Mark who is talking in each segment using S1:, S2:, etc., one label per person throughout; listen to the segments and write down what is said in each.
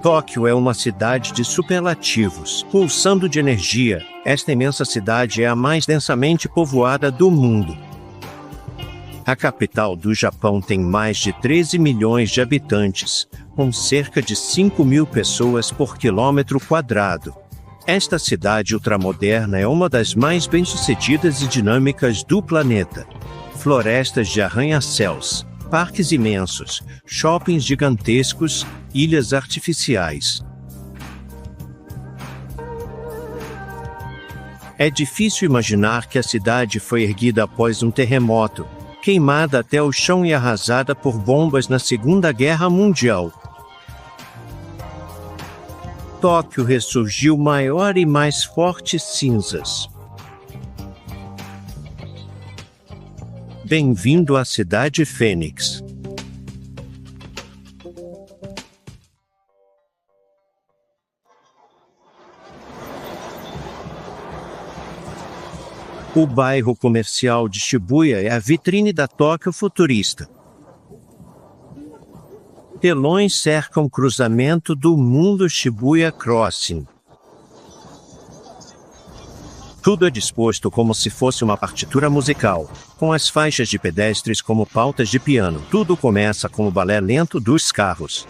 S1: Tóquio é uma cidade de superlativos, pulsando de energia. Esta imensa cidade é a mais densamente povoada do mundo. A capital do Japão tem mais de 13 milhões de habitantes, com cerca de 5.000 pessoas por quilômetro quadrado. Esta cidade ultramoderna é uma das mais bem-sucedidas e dinâmicas do planeta. Florestas de arranha-céus, parques imensos, shoppings gigantescos, ilhas artificiais. É difícil imaginar que a cidade foi erguida após um terremoto, queimada até o chão e arrasada por bombas na Segunda Guerra Mundial. Tóquio ressurgiu maior e mais forte cinzas. Bem-vindo à Cidade Fênix. O bairro comercial de Shibuya é a vitrine da Tóquio futurista. Telões cercam o cruzamento do mundo Shibuya Crossing. Tudo é disposto como se fosse uma partitura musical, com as faixas de pedestres como pautas de piano. Tudo começa com o balé lento dos carros.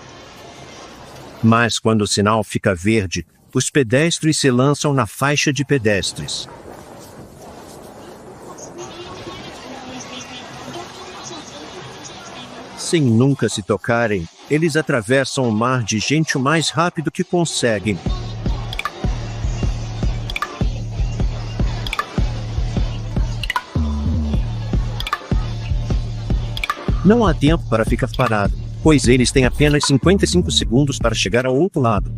S1: Mas quando o sinal fica verde, os pedestres se lançam na faixa de pedestres. Sem nunca se tocarem, eles atravessam o mar de gente o mais rápido que conseguem. Não há tempo para ficar parado, pois eles têm apenas 55 segundos para chegar ao outro lado.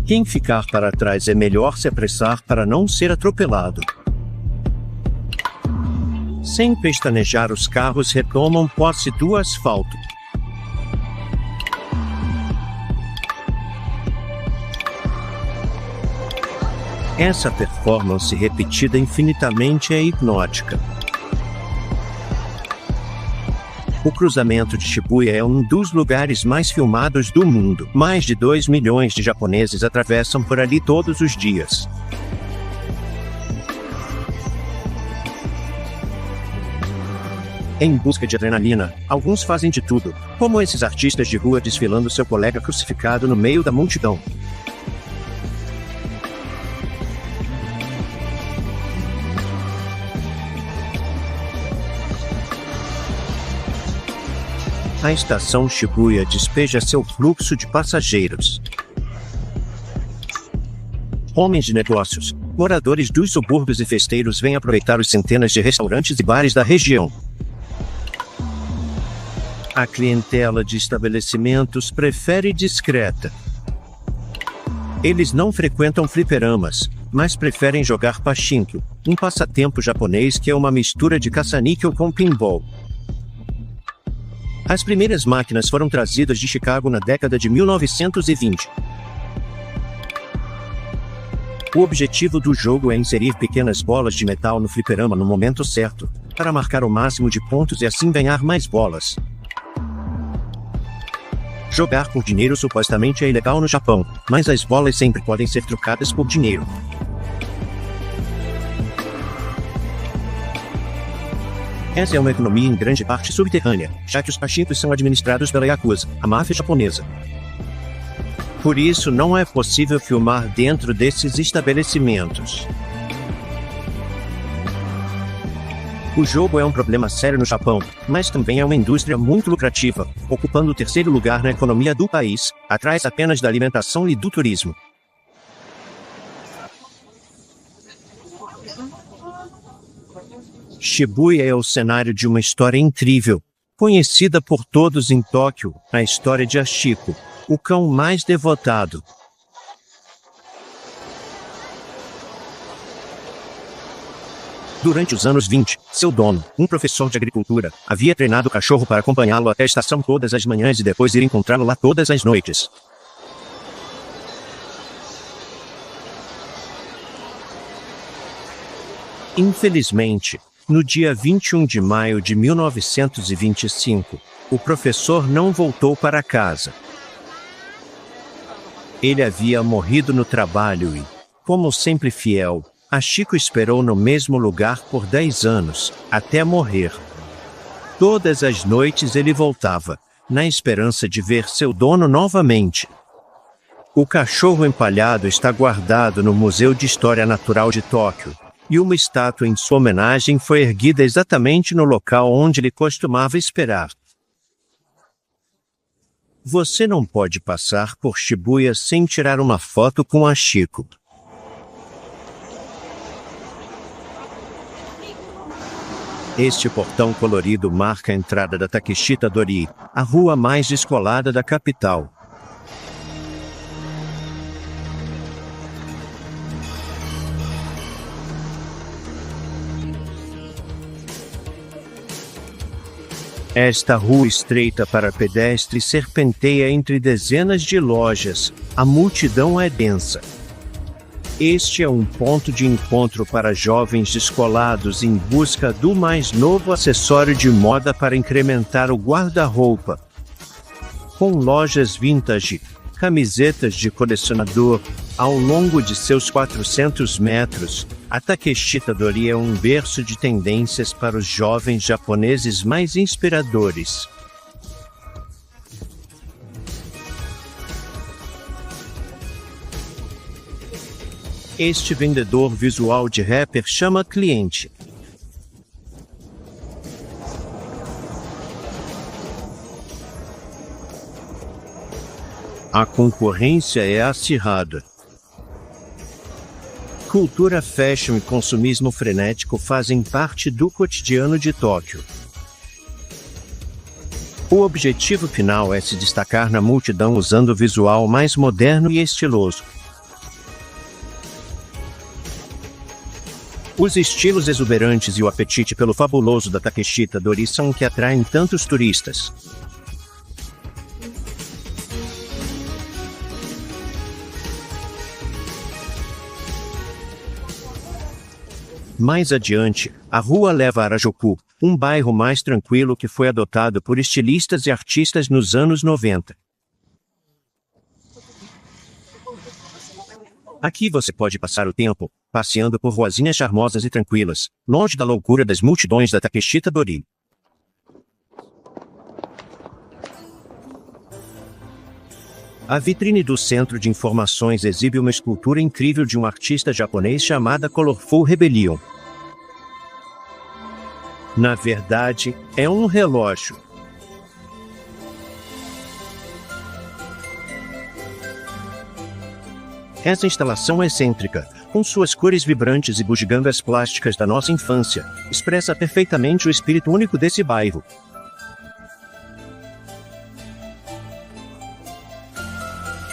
S1: Quem ficar para trás é melhor se apressar para não ser atropelado. Sem pestanejar, os carros retomam posse do asfalto. Essa performance repetida infinitamente é hipnótica. O cruzamento de Shibuya é um dos lugares mais filmados do mundo. Mais de 2 milhões de japoneses atravessam por ali todos os dias. Em busca de adrenalina, alguns fazem de tudo, como esses artistas de rua desfilando seu colega crucificado no meio da multidão. A estação Shibuya despeja seu fluxo de passageiros. Homens de negócios, moradores dos subúrbios e festeiros vêm aproveitar os centenas de restaurantes e bares da região. A clientela de estabelecimentos prefere discreta. Eles não frequentam fliperamas, mas preferem jogar pachinko, um passatempo japonês que é uma mistura de caça-níquel com pinball. As primeiras máquinas foram trazidas de Chicago na década de 1920. O objetivo do jogo é inserir pequenas bolas de metal no fliperama no momento certo, para marcar o máximo de pontos e assim ganhar mais bolas. Jogar por dinheiro supostamente é ilegal no Japão, mas as bolas sempre podem ser trocadas por dinheiro. Essa é uma economia em grande parte subterrânea, já que os pachinkos são administrados pela Yakuza, a máfia japonesa. Por isso não é possível filmar dentro desses estabelecimentos. O jogo é um problema sério no Japão, mas também é uma indústria muito lucrativa, ocupando o terceiro lugar na economia do país, atrás apenas da alimentação e do turismo. Shibuya é o cenário de uma história incrível, conhecida por todos em Tóquio, a história de Hachiko, o cão mais devotado. Durante os anos 20, seu dono, um professor de agricultura, havia treinado o cachorro para acompanhá-lo até a estação todas as manhãs e depois ir encontrá-lo lá todas as noites. Infelizmente, No dia 21 de maio de 1925, o professor não voltou para casa. Ele havia morrido no trabalho e, como sempre fiel, Hachiko esperou no mesmo lugar por 10 anos, até morrer. Todas as noites ele voltava, na esperança de ver seu dono novamente. O cachorro empalhado está guardado no Museu de História Natural de Tóquio, e uma estátua em sua homenagem foi erguida exatamente no local onde ele costumava esperar. Você não pode passar por Shibuya sem tirar uma foto com Hachiko. Este portão colorido marca a entrada da Takeshita-dori, a rua mais descolada da capital. Esta rua estreita para pedestres serpenteia entre dezenas de lojas. A multidão é densa. Este é um ponto de encontro para jovens descolados em busca do mais novo acessório de moda para incrementar o guarda-roupa. Com lojas vintage, camisetas de colecionador, ao longo de seus 400 metros, a Takeshita-dori é um berço de tendências para os jovens japoneses mais inspiradores. Este vendedor visual de rapper chama cliente. A concorrência é acirrada. Cultura fashion e consumismo frenético fazem parte do cotidiano de Tóquio. O objetivo final é se destacar na multidão usando o visual mais moderno e estiloso. Os estilos exuberantes e o apetite pelo fabuloso da Takeshita-dori são o que atraem tantos turistas. Mais adiante, a rua leva a Harajuku, um bairro mais tranquilo que foi adotado por estilistas e artistas nos anos 90. Aqui você pode passar o tempo, passeando por ruazinhas charmosas e tranquilas, longe da loucura das multidões da Takeshita-dori. A vitrine do Centro de Informações exibe uma escultura incrível de um artista japonês chamada Colorful Rebellion. Na verdade, é um relógio. Essa instalação excêntrica, com suas cores vibrantes e bugigangas plásticas da nossa infância, expressa perfeitamente o espírito único desse bairro.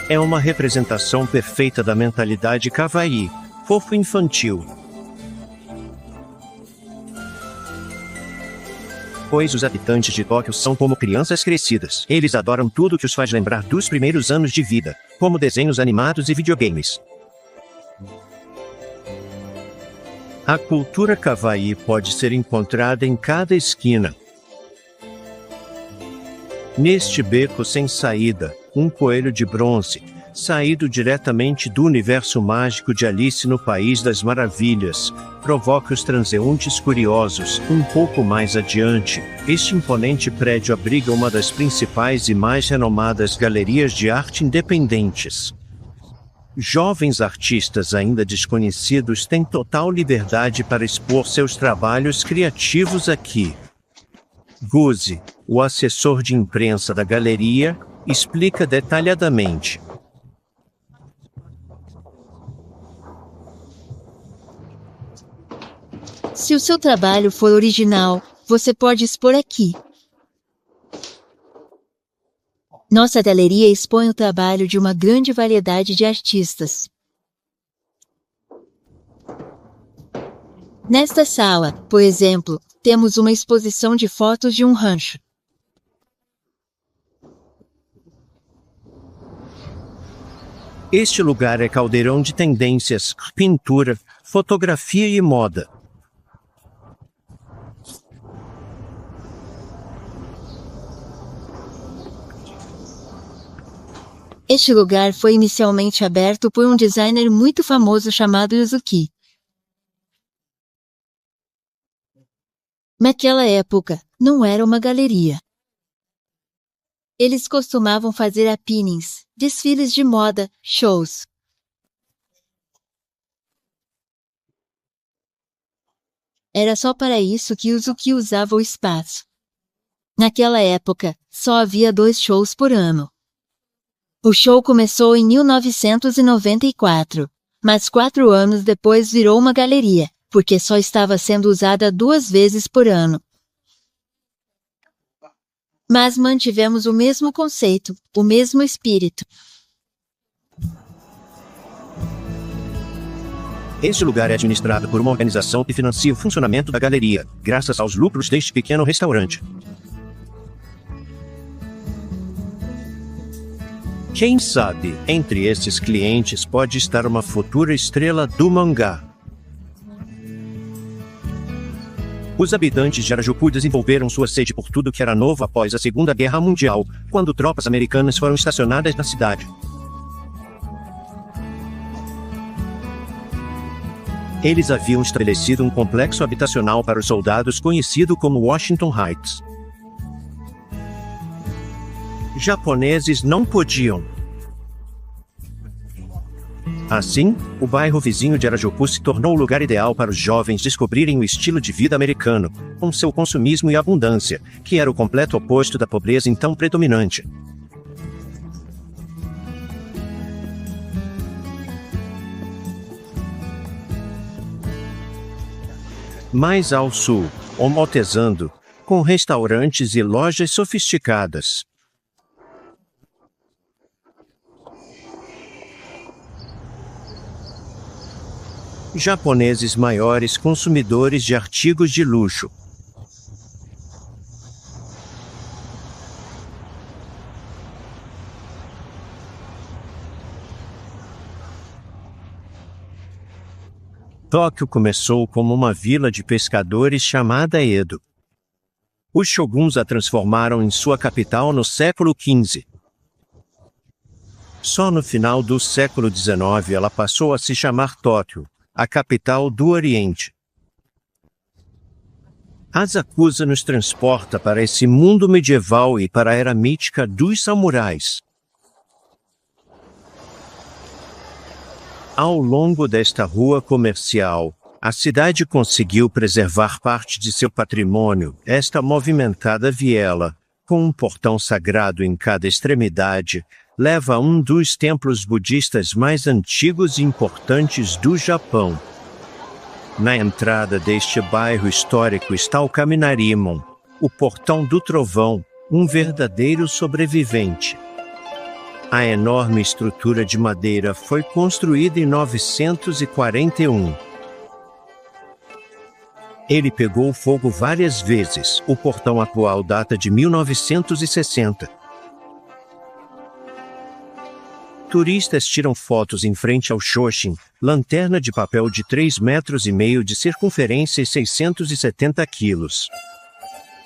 S1: É uma representação perfeita da mentalidade kawaii, fofo infantil. Pois os habitantes de Tóquio são como crianças crescidas. Eles adoram tudo que os faz lembrar dos primeiros anos de vida, como desenhos animados e videogames. A cultura kawaii pode ser encontrada em cada esquina. Neste beco sem saída, um coelho de bronze, saído diretamente do universo mágico de Alice no País das Maravilhas, provoca os transeuntes curiosos. Um pouco mais adiante, este imponente prédio abriga uma das principais e mais renomadas galerias de arte independentes. Jovens artistas ainda desconhecidos têm total liberdade para expor seus trabalhos criativos aqui. Guzi, o assessor de imprensa da galeria, explica detalhadamente.
S2: Se o seu trabalho for original, você pode expor aqui. Nossa galeria expõe o trabalho de uma grande variedade de artistas. Nesta sala, por exemplo, temos uma exposição de fotos de um rancho.
S1: Este lugar é caldeirão de tendências, pintura, fotografia e moda.
S2: Este lugar foi inicialmente aberto por um designer muito famoso chamado Yuzuki. Naquela época, não era uma galeria. Eles costumavam fazer happenings, desfiles de moda, shows. Era só para isso que Yuzuki usava o espaço. Naquela época, só havia 2 shows por ano. O show começou em 1994, mas 4 anos depois virou uma galeria, porque só estava sendo usada 2 vezes por ano. Mas mantivemos o mesmo conceito, o mesmo espírito.
S1: Este lugar é administrado por uma organização que financia o funcionamento da galeria, graças aos lucros deste pequeno restaurante. Quem sabe, entre estes clientes pode estar uma futura estrela do mangá. Os habitantes de Harajuku desenvolveram sua sede por tudo que era novo após a Segunda Guerra Mundial, quando tropas americanas foram estacionadas na cidade. Eles haviam estabelecido um complexo habitacional para os soldados conhecido como Washington Heights. Japoneses não podiam. Assim, o bairro vizinho de Harajuku se tornou o lugar ideal para os jovens descobrirem o estilo de vida americano, com seu consumismo e abundância, que era o completo oposto da pobreza então predominante. Mais ao sul, Omotesando, com restaurantes e lojas sofisticadas. Japoneses maiores consumidores de artigos de luxo. Tóquio começou como uma vila de pescadores chamada Edo. Os shoguns a transformaram em sua capital no século XV. Só no final do século XIX ela passou a se chamar Tóquio, a capital do Oriente. Asakusa nos transporta para esse mundo medieval e para a era mítica dos samurais. Ao longo desta rua comercial, a cidade conseguiu preservar parte de seu patrimônio, esta movimentada viela, com um portão sagrado em cada extremidade, leva a um dos templos budistas mais antigos e importantes do Japão. Na entrada deste bairro histórico está o Kaminarimon, o Portão do Trovão, um verdadeiro sobrevivente. A enorme estrutura de madeira foi construída em 941. Ele pegou fogo várias vezes. O portão atual data de 1960. Turistas tiram fotos em frente ao Shoshin, lanterna de papel de 3,5 metros de circunferência e 670 quilos.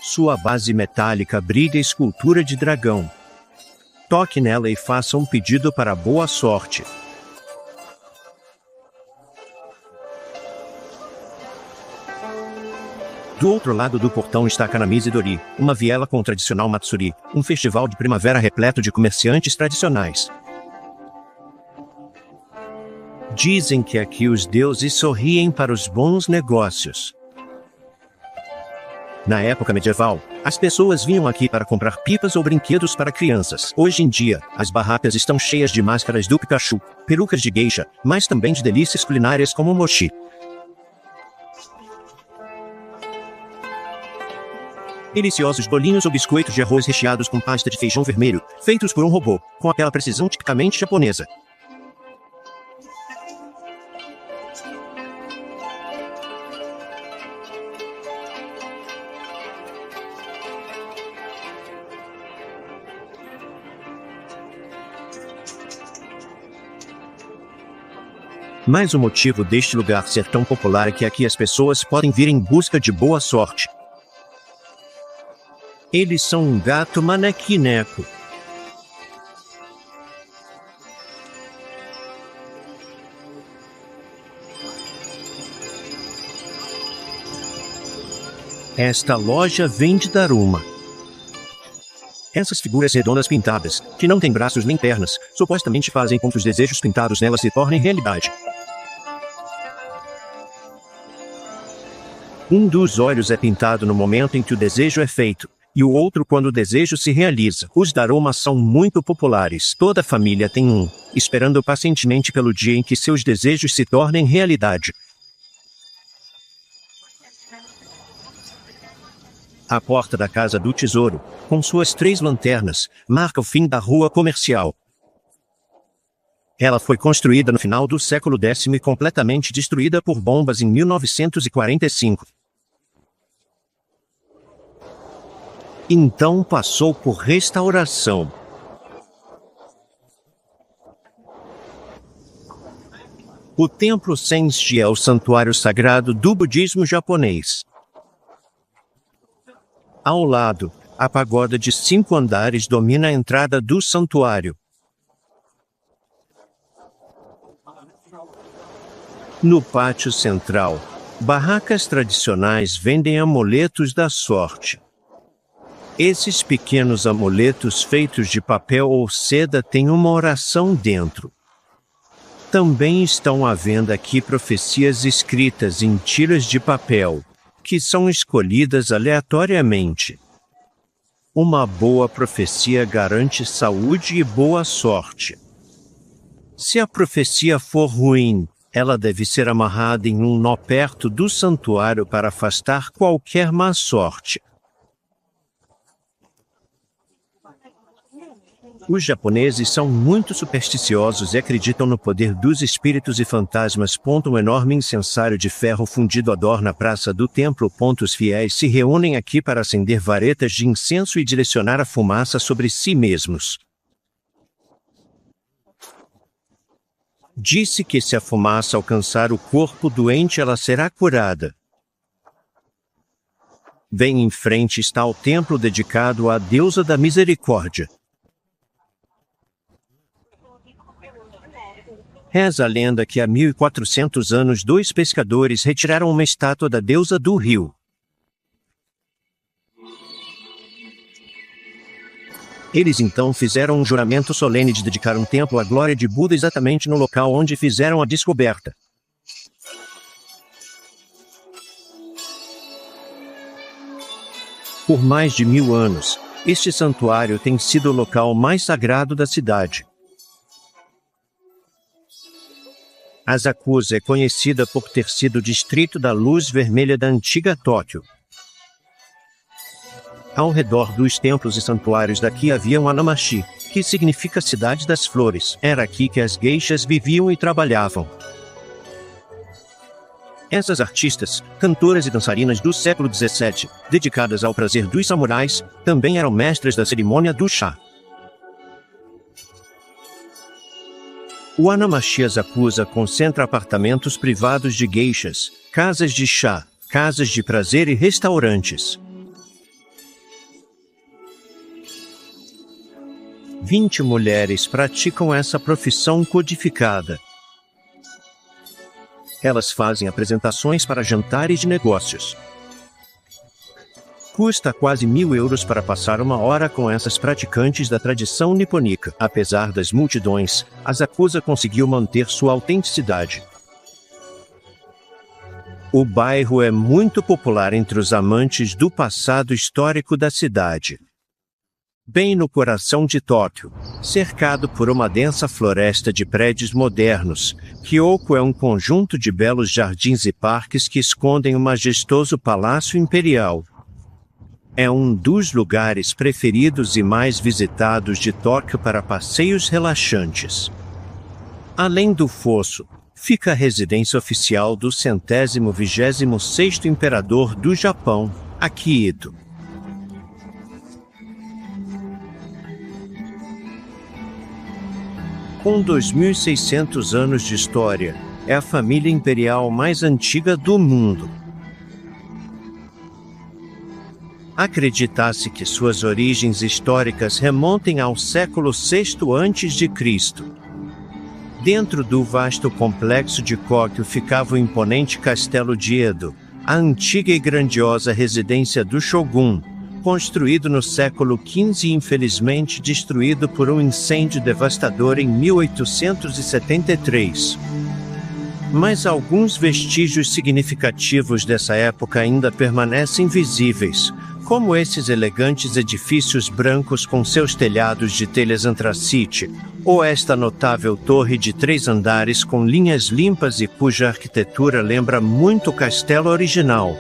S1: Sua base metálica brilha escultura de dragão. Toque nela e faça um pedido para boa sorte. Do outro lado do portão está Kanamizi Dori, uma viela com o tradicional Matsuri, um festival de primavera repleto de comerciantes tradicionais. Dizem que aqui os deuses sorriem para os bons negócios. Na época medieval, as pessoas vinham aqui para comprar pipas ou brinquedos para crianças. Hoje em dia, as barracas estão cheias de máscaras do Pikachu, perucas de geisha, mas também de delícias culinárias como mochi. Deliciosos bolinhos ou biscoitos de arroz recheados com pasta de feijão vermelho, feitos por um robô, com aquela precisão tipicamente japonesa. Mas o motivo deste lugar ser tão popular é que aqui as pessoas podem vir em busca de boa sorte. Eles são um gato manequineco. Esta loja vende Daruma. Essas figuras redondas pintadas, que não têm braços nem pernas, supostamente fazem com que os desejos pintados nelas se tornem realidade. Um dos olhos é pintado no momento em que o desejo é feito, e o outro quando o desejo se realiza. Os Darumas são muito populares. Toda família tem um, esperando pacientemente pelo dia em que seus desejos se tornem realidade. A porta da Casa do Tesouro, com suas 3 lanternas, marca o fim da rua comercial. Ela foi construída no final do século X e completamente destruída por bombas em 1945. Então passou por restauração. O Templo Senshi é o santuário sagrado do budismo japonês. Ao lado, a pagoda de 5 andares domina a entrada do santuário. No pátio central, barracas tradicionais vendem amuletos da sorte. Esses pequenos amuletos feitos de papel ou seda têm uma oração dentro. Também estão à venda aqui profecias escritas em tiras de papel, que são escolhidas aleatoriamente. Uma boa profecia garante saúde e boa sorte. Se a profecia for ruim, ela deve ser amarrada em um nó perto do santuário para afastar qualquer má sorte. Os japoneses são muito supersticiosos e acreditam no poder dos espíritos e fantasmas. Um enorme incensário de ferro fundido adorna a praça do templo. Os fiéis se reúnem aqui para acender varetas de incenso e direcionar a fumaça sobre si mesmos. Disse que se a fumaça alcançar o corpo doente, ela será curada. Bem em frente está o templo dedicado à deusa da misericórdia. Reza a lenda que há 1400 anos 2 pescadores retiraram uma estátua da deusa do rio. Eles então fizeram um juramento solene de dedicar um templo à glória de Buda exatamente no local onde fizeram a descoberta. Por mais de 1000 anos, este santuário tem sido o local mais sagrado da cidade. Asakusa é conhecida por ter sido o distrito da luz vermelha da antiga Tóquio. Ao redor dos templos e santuários daqui havia um Anamachi, que significa cidade das flores. Era aqui que as geishas viviam e trabalhavam. Essas artistas, cantoras e dançarinas do século XVII, dedicadas ao prazer dos samurais, também eram mestras da cerimônia do chá. O Anamachi Asakusa concentra apartamentos privados de geishas, casas de chá, casas de prazer e restaurantes. 20 mulheres praticam essa profissão codificada. Elas fazem apresentações para jantares de negócios. Custa quase 1000 euros para passar uma hora com essas praticantes da tradição nipônica. Apesar das multidões, Asakusa conseguiu manter sua autenticidade. O bairro é muito popular entre os amantes do passado histórico da cidade. Bem no coração de Tóquio, cercado por uma densa floresta de prédios modernos, Kyoko é um conjunto de belos jardins e parques que escondem o majestoso Palácio Imperial. É um dos lugares preferidos e mais visitados de Tóquio para passeios relaxantes. Além do fosso, fica a residência oficial do 126º imperador do Japão, Akihito. Com 2600 anos de história, é a família imperial mais antiga do mundo. Acredita-se que suas origens históricas remontem ao século VI a.C. Dentro do vasto complexo de Kōkyō ficava o imponente castelo de Edo, a antiga e grandiosa residência do Shogun, construído no século XV e infelizmente destruído por um incêndio devastador em 1873. Mas alguns vestígios significativos dessa época ainda permanecem visíveis, como esses elegantes edifícios brancos com seus telhados de telhas antracite, ou esta notável torre de 3 andares com linhas limpas e cuja arquitetura lembra muito o castelo original.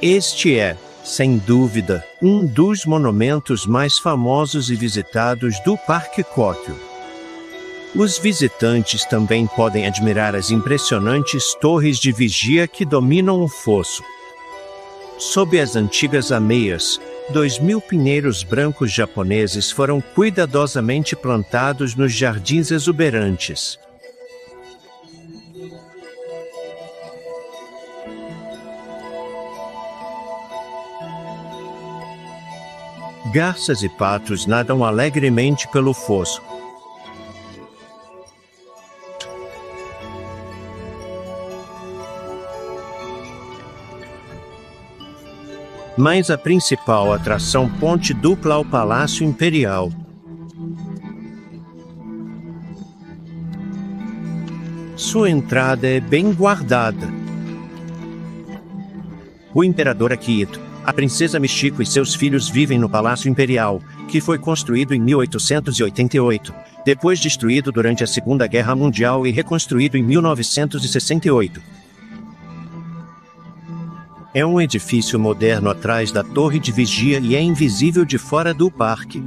S1: Este é, sem dúvida, um dos monumentos mais famosos e visitados do Parque Kōkyū. Os visitantes também podem admirar as impressionantes torres de vigia que dominam o fosso. Sob as antigas ameias, 2.000 pinheiros brancos japoneses foram cuidadosamente plantados nos jardins exuberantes. Garças e patos nadam alegremente pelo fosso. Mas a principal atração ponte dupla ao Palácio Imperial. Sua entrada é bem guardada. O imperador Akihito, a princesa Michiko e seus filhos vivem no Palácio Imperial, que foi construído em 1888, depois destruído durante a Segunda Guerra Mundial e reconstruído em 1968. É um edifício moderno atrás da torre de vigia e é invisível de fora do parque.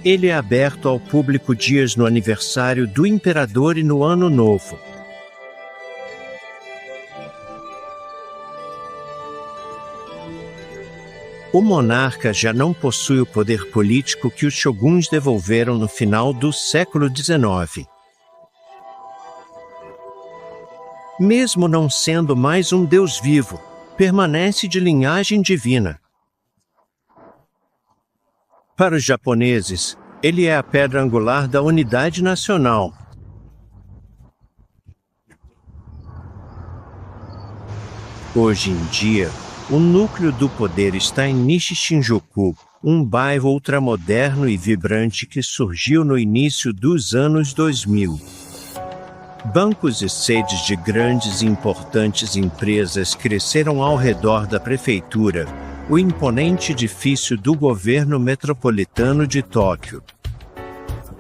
S1: Ele é aberto ao público dias no aniversário do imperador e no Ano Novo. O monarca já não possui o poder político que os shoguns devolveram no final do século XIX. Mesmo não sendo mais um deus vivo, permanece de linhagem divina. Para os japoneses, ele é a pedra angular da unidade nacional. Hoje em dia, o núcleo do poder está em Nishi-Shinjuku, um bairro ultramoderno e vibrante que surgiu no início dos anos 2000. Bancos e sedes de grandes e importantes empresas cresceram ao redor da prefeitura, o imponente edifício do governo metropolitano de Tóquio.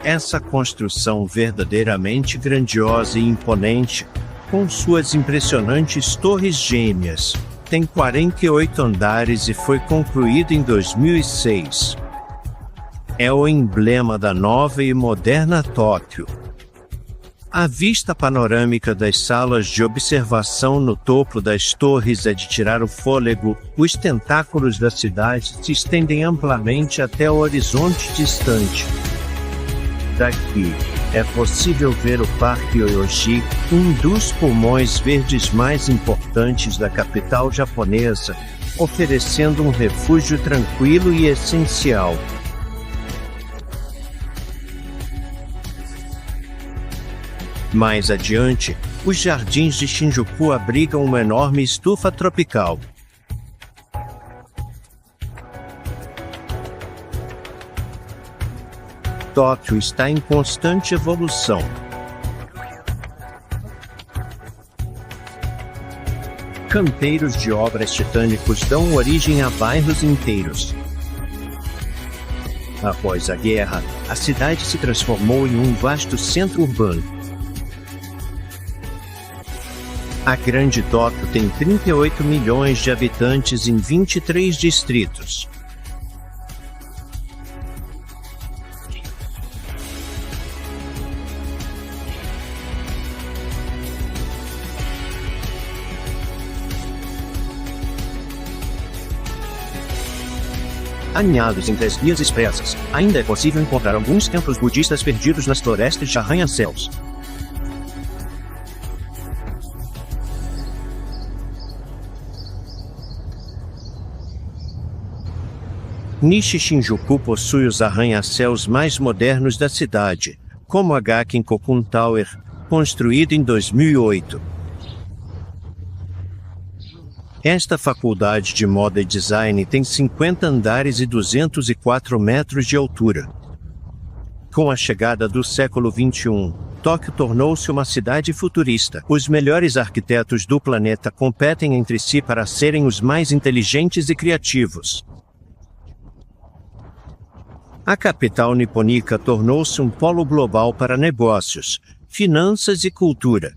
S1: Essa construção verdadeiramente grandiosa e imponente, com suas impressionantes torres gêmeas, tem 48 andares e foi concluída em 2006. É o emblema da nova e moderna Tóquio. A vista panorâmica das salas de observação no topo das torres é de tirar o fôlego. Os tentáculos da cidade se estendem amplamente até o horizonte distante. Daqui, é possível ver o Parque Yoyogi, um dos pulmões verdes mais importantes da capital japonesa, oferecendo um refúgio tranquilo e essencial. Mais adiante, os jardins de Shinjuku abrigam uma enorme estufa tropical. Tóquio está em constante evolução. Canteiros de obras titânicos dão origem a bairros inteiros. Após a guerra, a cidade se transformou em um vasto centro urbano. A Grande Tóquio tem 38 milhões de habitantes em 23 distritos. Alinhados entre as vias expressas, ainda é possível encontrar alguns templos budistas perdidos nas florestas de arranha-céus. Nishi-Shinjuku possui os arranha-céus mais modernos da cidade, como a Gakken Kokun Tower, construída em 2008. Esta faculdade de moda e design tem 50 andares e 204 metros de altura. Com a chegada do século XXI, Tóquio tornou-se uma cidade futurista. Os melhores arquitetos do planeta competem entre si para serem os mais inteligentes e criativos. A capital nipônica tornou-se um polo global para negócios, finanças e cultura.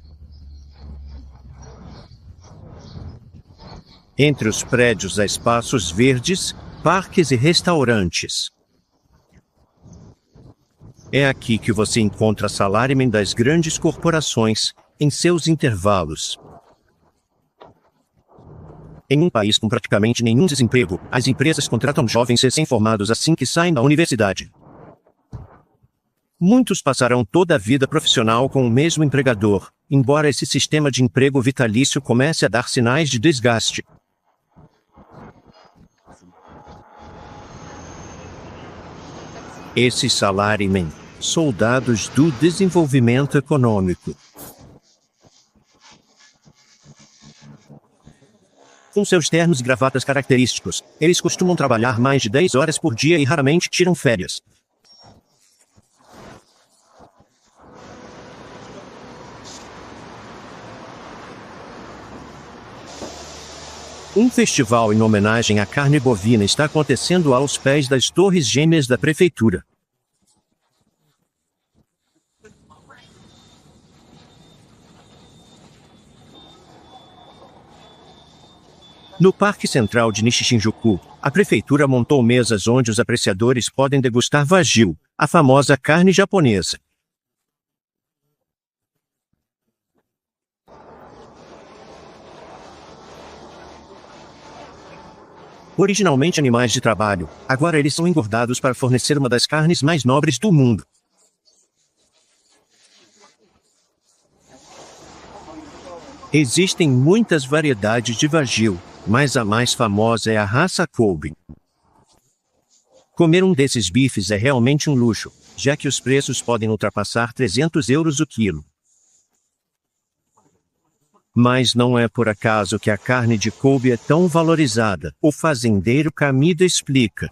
S1: Entre os prédios há espaços verdes, parques e restaurantes. É aqui que você encontra salarymen das grandes corporações, em seus intervalos. Em um país com praticamente nenhum desemprego, as empresas contratam jovens recém-formados assim que saem da universidade. Muitos passarão toda a vida profissional com o mesmo empregador, embora esse sistema de emprego vitalício comece a dar sinais de desgaste. Esses salarymen, soldados do desenvolvimento econômico. Com seus ternos e gravatas característicos, eles costumam trabalhar mais de 10 horas por dia e raramente tiram férias. Um festival em homenagem à carne bovina está acontecendo aos pés das torres gêmeas da prefeitura. No Parque Central de Nishishinjuku, a prefeitura montou mesas onde os apreciadores podem degustar wagyu, a famosa carne japonesa. Originalmente animais de trabalho, agora eles são engordados para fornecer uma das carnes mais nobres do mundo. Existem muitas variedades de wagyu, mas a mais famosa é a raça Kobe. Comer um desses bifes é realmente um luxo, já que os preços podem ultrapassar 300 euros o quilo. Mas não é por acaso que a carne de Kobe é tão valorizada. O fazendeiro Kamida explica.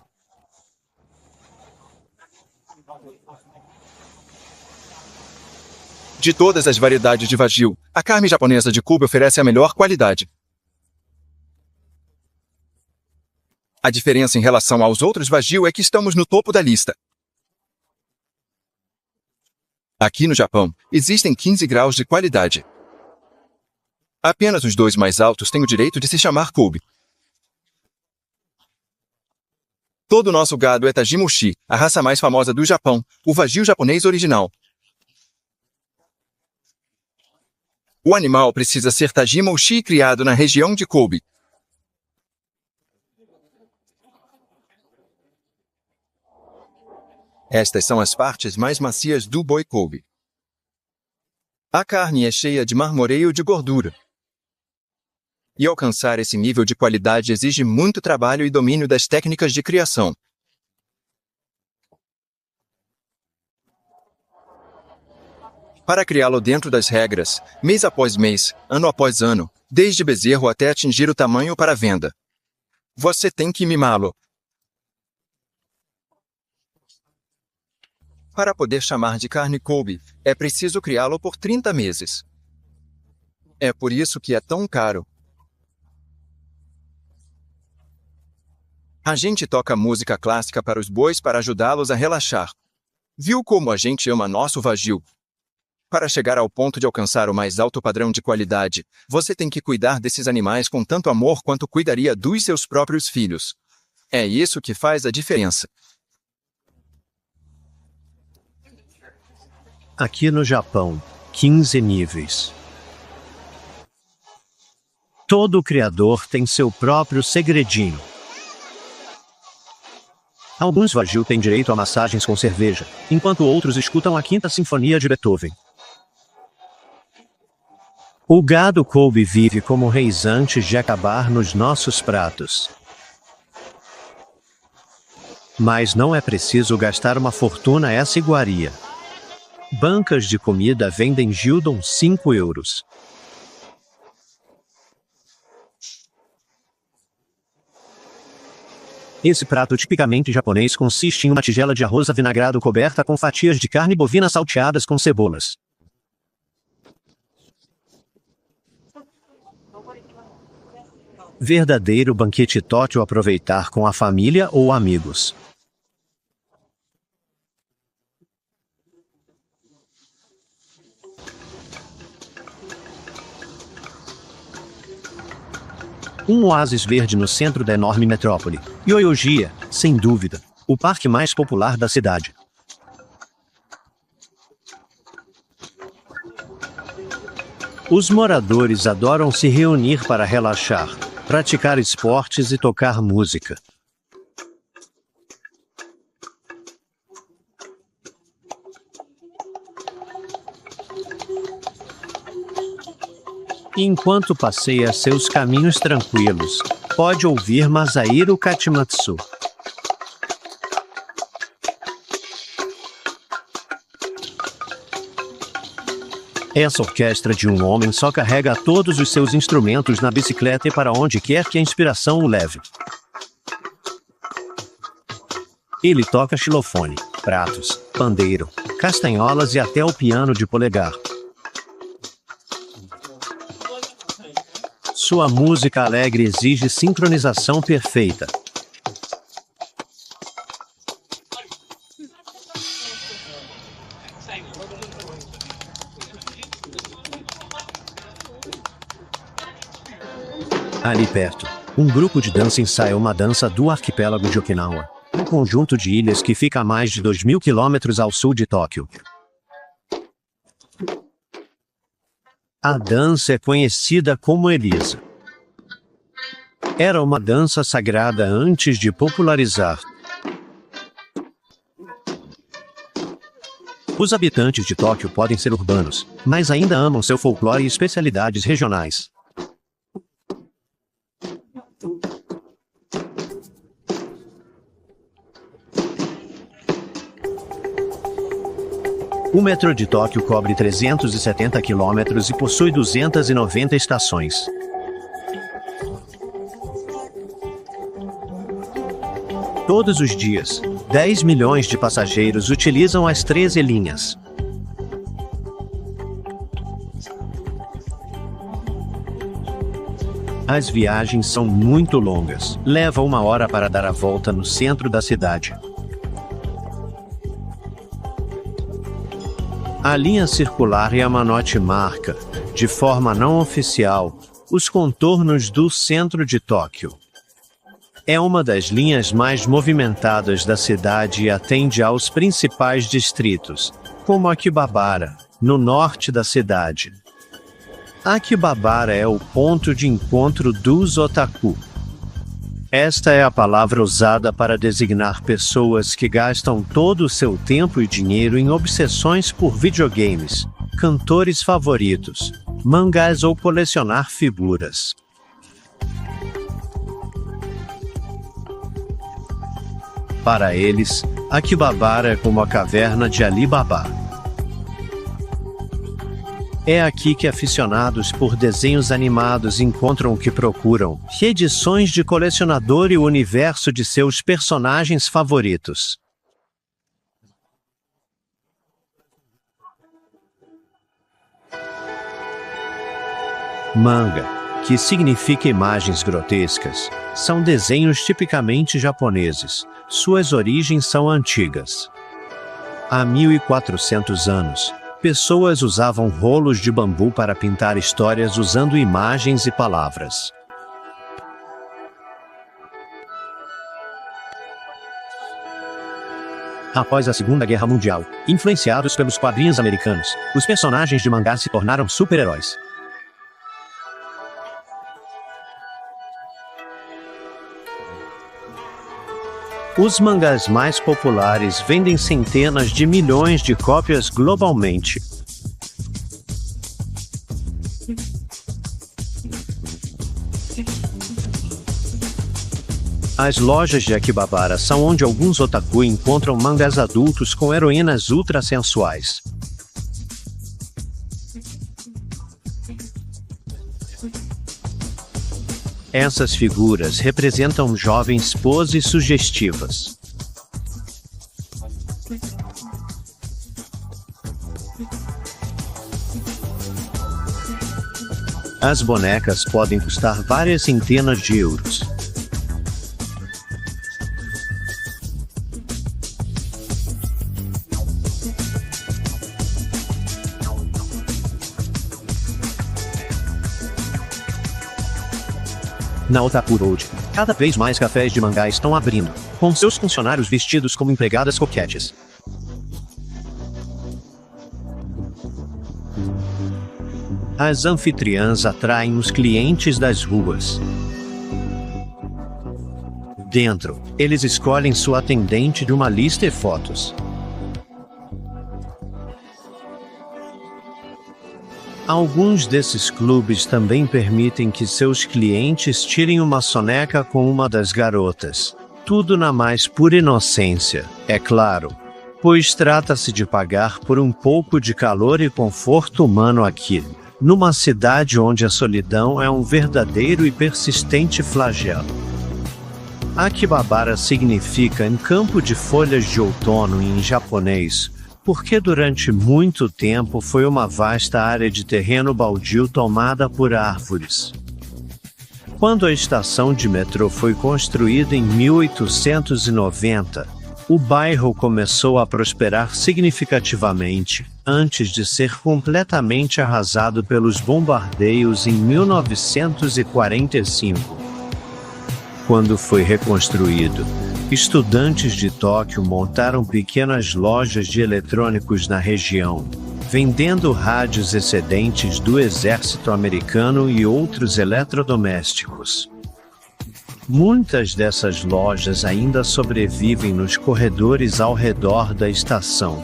S3: De todas as variedades de wagyu, a carne japonesa de Kobe oferece a melhor qualidade. A diferença em relação aos outros wagyu é que estamos no topo da lista. Aqui no Japão, existem 15 graus de qualidade. Apenas os 2 mais altos têm o direito de se chamar Kobe. Todo o nosso gado é Tajimushi, a raça mais famosa do Japão, o wagyu japonês original. O animal precisa ser Tajimushi criado na região de Kobe. Estas são as partes mais macias do boi Kobe. A carne é cheia de marmoreio de gordura. E alcançar esse nível de qualidade exige muito trabalho e domínio das técnicas de criação. Para criá-lo dentro das regras, mês após mês, ano após ano, desde bezerro até atingir o tamanho para venda. Você tem que mimá-lo. Para poder chamar de carne Kobe, é preciso criá-lo por 30 meses. É por isso que é tão caro. A gente toca música clássica para os bois para ajudá-los a relaxar. Viu como a gente ama nosso wagyu? Para chegar ao ponto de alcançar o mais alto padrão de qualidade, você tem que cuidar desses animais com tanto amor quanto cuidaria dos seus próprios filhos. É isso que faz a diferença.
S1: Aqui no Japão, 15 níveis. Todo criador tem seu próprio segredinho. Alguns wagyu têm direito a massagens com cerveja, enquanto outros escutam a Quinta Sinfonia de Beethoven. O gado Kobe vive como reis antes de acabar nos nossos pratos. Mas não é preciso gastar uma fortuna essa iguaria. Bancas de comida vendem gyudon 5 euros. Esse prato tipicamente japonês consiste em uma tigela de arroz avinagrado coberta com fatias de carne bovina salteadas com cebolas. Verdadeiro banquete Tóquio aproveitar com a família ou amigos. Um oásis verde no centro da enorme metrópole. Yoyogi é, sem dúvida, o parque mais popular da cidade. Os moradores adoram se reunir para relaxar, praticar esportes e tocar música. Enquanto passeia seus caminhos tranquilos, pode ouvir Masahiro Kachimatsu. Essa orquestra de um homem só carrega todos os seus instrumentos na bicicleta e para onde quer que a inspiração o leve. Ele toca xilofone, pratos, pandeiro, castanholas e até o piano de polegar. Sua música alegre exige sincronização perfeita. Ali perto, um grupo de dança ensaia uma dança do arquipélago de Okinawa, um conjunto de ilhas que fica a mais de 2.000 quilômetros ao sul de Tóquio. A dança é conhecida como Elisa. Era uma dança sagrada antes de popularizar. Os habitantes de Tóquio podem ser urbanos, mas ainda amam seu folclore e especialidades regionais. O metrô de Tóquio cobre 370 quilômetros e possui 290 estações. Todos os dias, 10 milhões de passageiros utilizam as 13 linhas. As viagens são muito longas. Leva 1 hora para dar a volta no centro da cidade. A linha circular Yamanote marca, de forma não oficial, os contornos do centro de Tóquio. É uma das linhas mais movimentadas da cidade e atende aos principais distritos, como Akihabara, no norte da cidade. Akihabara é o ponto de encontro dos otaku. Esta é a palavra usada para designar pessoas que gastam todo o seu tempo e dinheiro em obsessões por videogames, cantores favoritos, mangás ou colecionar figuras. Para eles, Akihabara é como a caverna de Ali Baba. É aqui que aficionados por desenhos animados encontram o que procuram, reedições de colecionador e o universo de seus personagens favoritos. Manga, que significa imagens grotescas, são desenhos tipicamente japoneses. Suas origens são antigas. Há 1400 anos, pessoas usavam rolos de bambu para pintar histórias usando imagens e palavras. Após a Segunda Guerra Mundial, influenciados pelos quadrinhos americanos, os personagens de mangá se tornaram super-heróis. Os mangás mais populares vendem centenas de milhões de cópias globalmente. As lojas de Akihabara são onde alguns otaku encontram mangás adultos com heroínas ultra sensuais. Essas figuras representam jovens poses sugestivas. As bonecas podem custar várias centenas de euros. Na Otaku Road, cada vez mais cafés de mangá estão abrindo, com seus funcionários vestidos como empregadas coquetes. As anfitriãs atraem os clientes das ruas. Dentro, eles escolhem sua atendente de uma lista de fotos. Alguns desses clubes também permitem que seus clientes tirem uma soneca com uma das garotas. Tudo na mais pura inocência, é claro, pois trata-se de pagar por um pouco de calor e conforto humano aqui, numa cidade onde a solidão é um verdadeiro e persistente flagelo. Akihabara significa em campo de folhas de outono em japonês, porque durante muito tempo foi uma vasta área de terreno baldio tomada por árvores. Quando a estação de metrô foi construída em 1890, o bairro começou a prosperar significativamente, antes de ser completamente arrasado pelos bombardeios em 1945. Quando foi reconstruído, estudantes de Tóquio montaram pequenas lojas de eletrônicos na região, vendendo rádios excedentes do exército americano e outros eletrodomésticos. Muitas dessas lojas ainda sobrevivem nos corredores ao redor da estação.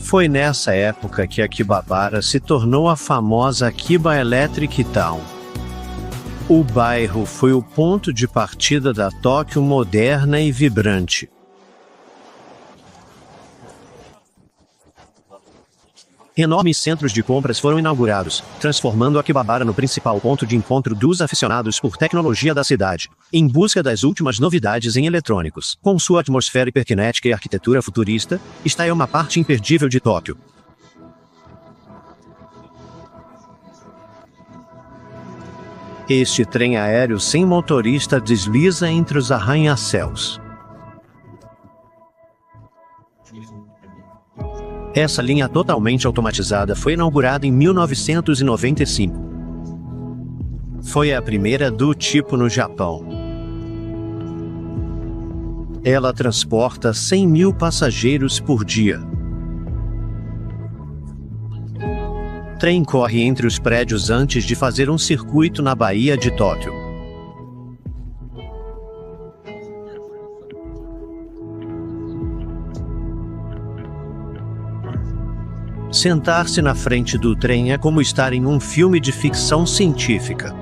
S1: Foi nessa época que Akihabara se tornou a famosa Akiba Electric Town. O bairro foi o ponto de partida da Tóquio moderna e vibrante. Enormes centros de compras foram inaugurados, transformando Akihabara no principal ponto de encontro dos aficionados por tecnologia da cidade, em busca das últimas novidades em eletrônicos. Com sua atmosfera hiperkinética e arquitetura futurista, esta é uma parte imperdível de Tóquio. Este trem aéreo sem motorista desliza entre os arranha-céus. Essa linha totalmente automatizada foi inaugurada em 1995. Foi a primeira do tipo no Japão. Ela transporta 100.000 passageiros por dia. O trem corre entre os prédios antes de fazer um circuito na Baía de Tóquio. Sentar-se na frente do trem é como estar em um filme de ficção científica.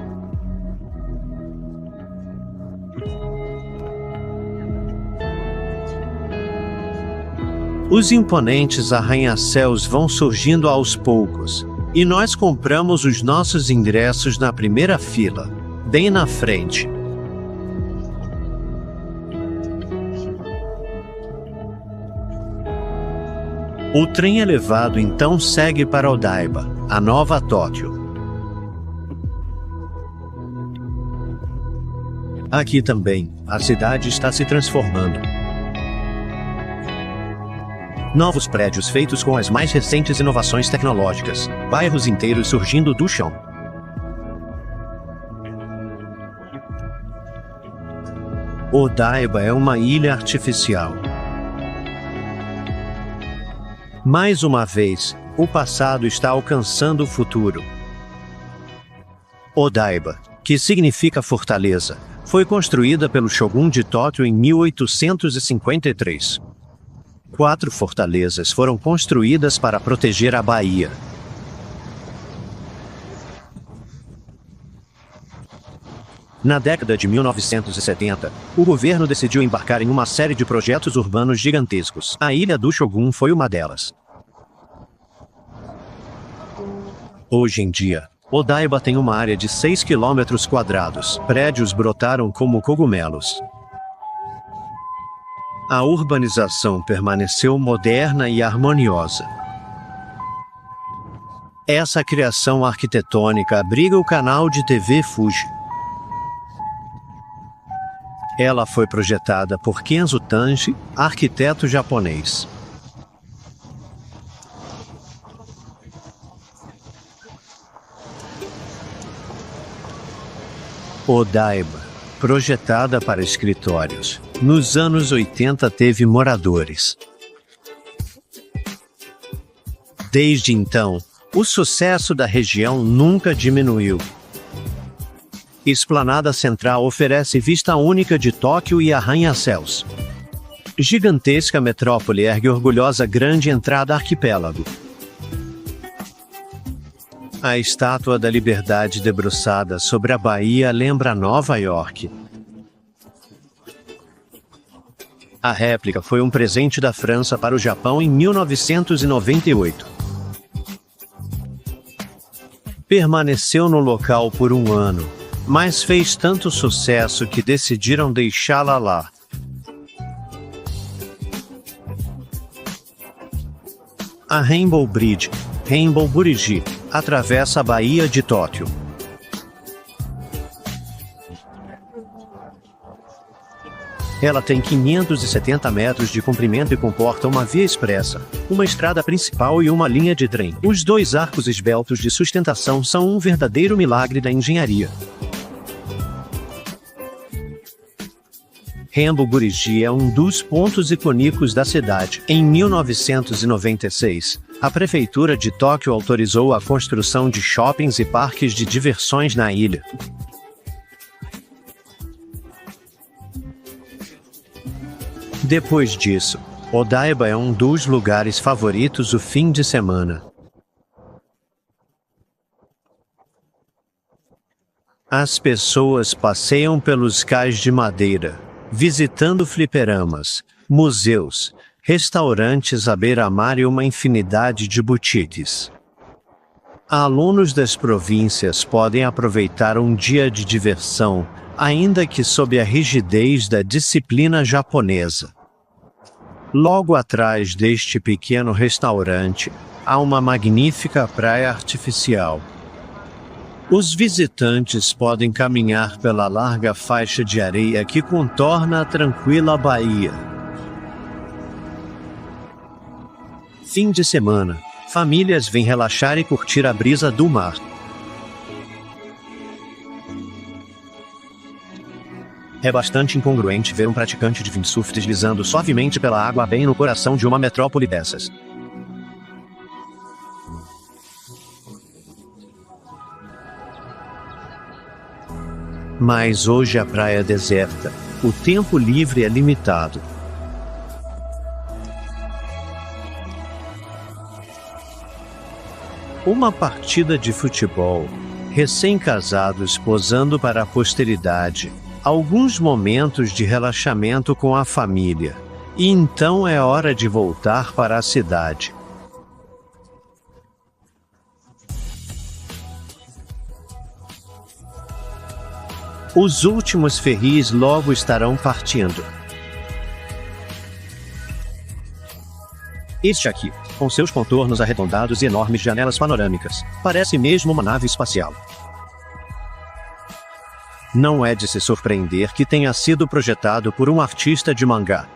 S1: Os imponentes arranha-céus vão surgindo aos poucos, e nós compramos os nossos ingressos na primeira fila, bem na frente. O trem elevado então segue para Odaiba, a nova Tóquio. Aqui também, a cidade está se transformando. Novos prédios feitos com as mais recentes inovações tecnológicas, bairros inteiros surgindo do chão. Odaiba é uma ilha artificial. Mais uma vez, o passado está alcançando o futuro. Odaiba, que significa fortaleza, foi construída pelo Shogun de Tóquio em 1853. 4 fortalezas foram construídas para proteger a baía. Na década de 1970, o governo decidiu embarcar em uma série de projetos urbanos gigantescos. A Ilha do Shogun foi uma delas. Hoje em dia, Odaiba tem uma área de 6 quilômetros quadrados. Prédios brotaram como cogumelos. A urbanização permaneceu moderna e harmoniosa. Essa criação arquitetônica abriga o canal de TV Fuji. Ela foi projetada por Kenzo Tange, arquiteto japonês. Odaiba, projetada para escritórios, nos anos 80 teve moradores. Desde então, o sucesso da região nunca diminuiu. Esplanada Central oferece vista única de Tóquio e arranha-céus. Gigantesca metrópole ergue orgulhosa grande entrada arquipélago. A Estátua da Liberdade debruçada sobre a Bahia lembra Nova York. A réplica foi um presente da França para o Japão em 1998. Permaneceu no local por um ano, mas fez tanto sucesso que decidiram deixá-la lá. A Rainbow Bridge, Rainbow Bridge, atravessa a Baía de Tóquio. Ela tem 570 metros de comprimento e comporta uma via expressa, uma estrada principal e uma linha de trem. Os dois arcos esbeltos de sustentação são um verdadeiro milagre da engenharia. Rainbow Bridge é um dos pontos icônicos da cidade. Em 1996, a prefeitura de Tóquio autorizou a construção de shoppings e parques de diversões na ilha. Depois disso, Odaiba é um dos lugares favoritos do fim de semana. As pessoas passeiam pelos cais de madeira, visitando fliperamas, museus, restaurantes à beira-mar e uma infinidade de boutiques. Alunos das províncias podem aproveitar um dia de diversão, ainda que sob a rigidez da disciplina japonesa. Logo atrás deste pequeno restaurante, há uma magnífica praia artificial. Os visitantes podem caminhar pela larga faixa de areia que contorna a tranquila baía. Fim de semana, famílias vêm relaxar e curtir a brisa do mar. É bastante incongruente ver um praticante de windsurf deslizando suavemente pela água bem no coração de uma metrópole dessas. Mas hoje a praia é deserta, o tempo livre é limitado. Uma partida de futebol, recém-casados posando para a posteridade, alguns momentos de relaxamento com a família, e então é hora de voltar para a cidade. Os últimos ferries logo estarão partindo. Este aqui, com seus contornos arredondados e enormes janelas panorâmicas, parece mesmo uma nave espacial. Não é de se surpreender que tenha sido projetado por um artista de mangá.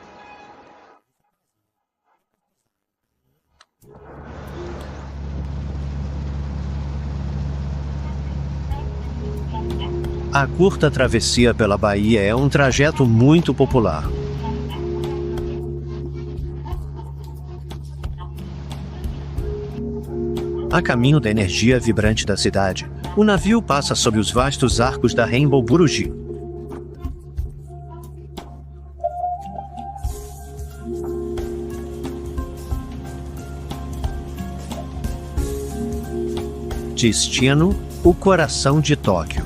S1: A curta travessia pela Bahia é um trajeto muito popular. A caminho da energia vibrante da cidade, o navio passa sob os vastos arcos da Rainbow Bridge. Destino: o coração de Tóquio.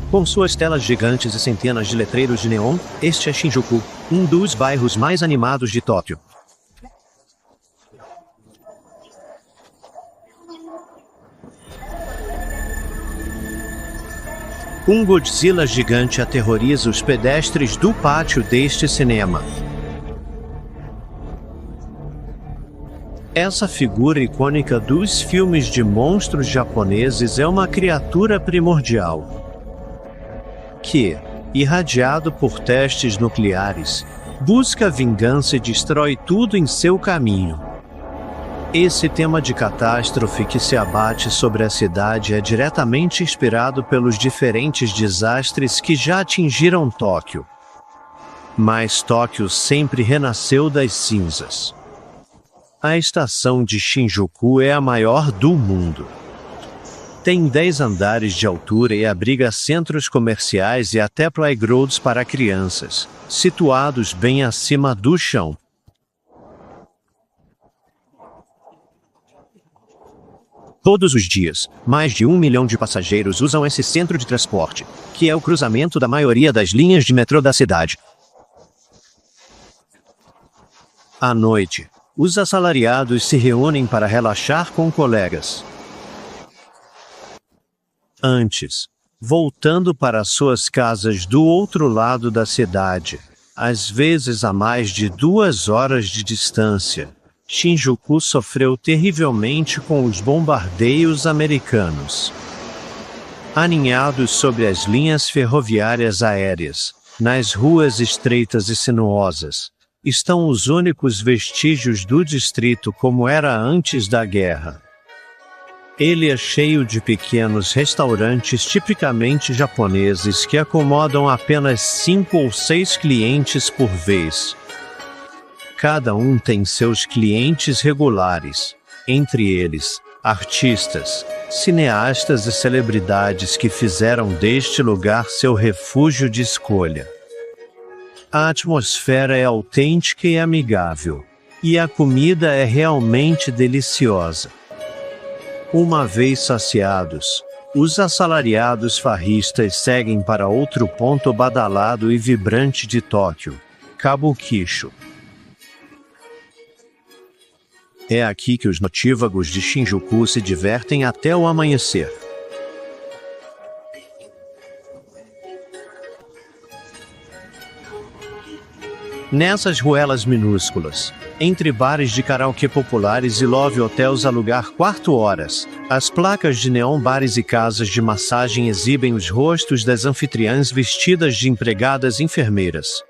S1: Com suas telas gigantes e centenas de letreiros de neon, este é Shinjuku, um dos bairros mais animados de Tóquio. Um Godzilla gigante aterroriza os pedestres do pátio deste cinema. Essa figura icônica dos filmes de monstros japoneses é uma criatura primordial que, irradiado por testes nucleares, busca vingança e destrói tudo em seu caminho. Esse tema de catástrofe que se abate sobre a cidade é diretamente inspirado pelos diferentes desastres que já atingiram Tóquio. Mas Tóquio sempre renasceu das cinzas. A estação de Shinjuku é a maior do mundo. Tem 10 andares de altura e abriga centros comerciais e até playgrounds para crianças, situados bem acima do chão. Todos os dias, mais de 1 milhão de passageiros usam esse centro de transporte, que é o cruzamento da maioria das linhas de metrô da cidade. À noite, os assalariados se reúnem para relaxar com colegas. Antes, voltando para suas casas do outro lado da cidade, às vezes a mais de 2 horas de distância, Shinjuku sofreu terrivelmente com os bombardeios americanos. Aninhados sobre as linhas ferroviárias aéreas, nas ruas estreitas e sinuosas, estão os únicos vestígios do distrito como era antes da guerra. Ele é cheio de pequenos restaurantes tipicamente japoneses que acomodam apenas 5 ou 6 clientes por vez. Cada um tem seus clientes regulares, entre eles, artistas, cineastas e celebridades que fizeram deste lugar seu refúgio de escolha. A atmosfera é autêntica e amigável, e a comida é realmente deliciosa. Uma vez saciados, os assalariados farristas seguem para outro ponto badalado e vibrante de Tóquio, Kabukicho. É aqui que os notívagos de Shinjuku se divertem até o amanhecer. Nessas ruelas minúsculas, entre bares de karaokê populares e love hotels a alugar quarto-horas, as placas de neon bares e casas de massagem exibem os rostos das anfitriãs vestidas de empregadas enfermeiras.